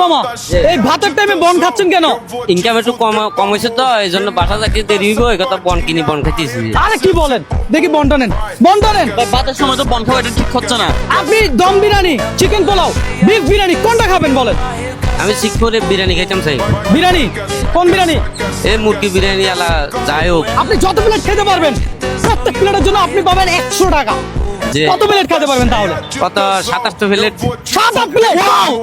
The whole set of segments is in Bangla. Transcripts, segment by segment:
মামা এই ভাতের টাইমে বন খাচ্ছেন কেন? ইনকাম একটু কম হয়েছে তো এই জন্য বাসা চাকরি দেরি হইব এই কথা বন কিনি বন খাইতেছি। আরে কি বলেন, দেখি বনটা নেন, বনটা নেন। ভাতের সময় তো বন খাওয়া এটা ঠিক হচ্ছে না। আপনি দম বিরিয়ানি, চিকেন পোলাও, বিফ বিরিয়ানি কোনটা খাবেন বলেন? আমি শিখরে বিরিয়ানি খাইতাম চাই। বিরিয়ানি কোন বিরিয়ানি? এই মুরগি বিরিয়ানি আলা যাই হোক। আপনি যত প্লেট খেতে পারবেন প্রত্যেক প্লেটের জন্য আপনি পাবেন 100 টাকা। যে কত প্লেট খেতে পারবেন তাহলে? কত 27টা প্লেট 7-8 প্লেট।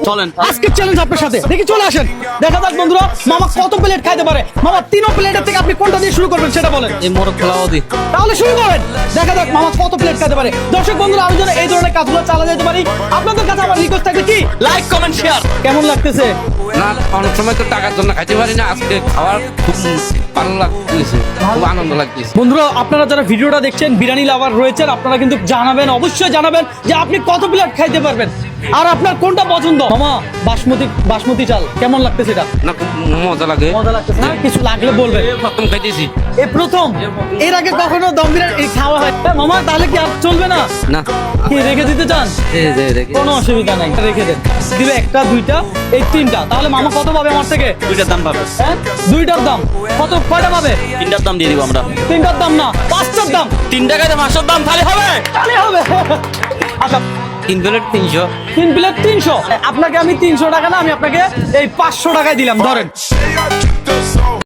চলেন। আজকে চ্যালেঞ্জ আপনার সাথে, দেখি চলে আসেন দেখা যাক বন্ধুরা মামা কত প্লেট খাইতে পারে। মামা 3 প্লেটের থেকে আপনি কোনটা দিয়ে শুরু করবেন সেটা বলেন। এই মোরগ পোলাও দি তাহলে শুরু করেন, দেখা যাক মামা কত প্লেট খেতে পারে। দর্শক বন্ধুরা আমি যেন এই ধরনের কাজগুলো চালা যেতে পারি আপনাদের কাছে আমার রিকোয়েস্ট থাকবে কি লাইক কমেন্ট শেয়ার। কেমন লাগতেছে? না অনেক সময় তো টাকার জন্য খাইতে পারি না, আজকে খাওয়ার খুব ভালো লাগতেছে, খুব আনন্দ লাগতেছে। বন্ধুরা আপনারা যারা ভিডিওটা দেখছেন বিরিয়ানি লাভার রয়েছেন আপনারা কিন্তু জানাবেন, অবশ্যই জানাবেন যে আপনি কত প্লেট খাইতে পারবেন আর আপনার কোনটা পছন্দ। মামা বাসমতি চাল কেমন লাগতেছে? এটা না খুব মজা লাগে। মজা লাগতেছে না? কিছু লাগলে বলবেন। প্রথম খাইতেছি। এই প্রথম, এর আগে কখনো দম বিরিয়ানি খাওয়া হয়? মামা তাহলে কি আর চলবে না? না কি রেখে দিতে চান? কোনো অসুবিধা নাই, রেখে দেন। দিবে একটা দুইটা এই তিনটা, তাহলে মামা কত পাবে আমার থেকে? দুইটার দাম পাবে। হ্যাঁ দুইটার দাম কত, কয়টা পাবে? তিনটার দাম দিয়ে দিব আমরা। তিনটার দাম না, পাঁচটার দাম। 3 টাকায় 500 দাম তাহলে হবে। তাহলে হবে। আচ্ছা 3 প্লেট 300। 3 প্লেট 300। আপনাকে আমি 300 টাকা না, আমি আপনাকে এই 500 টাকায় দিলাম, ধরেন।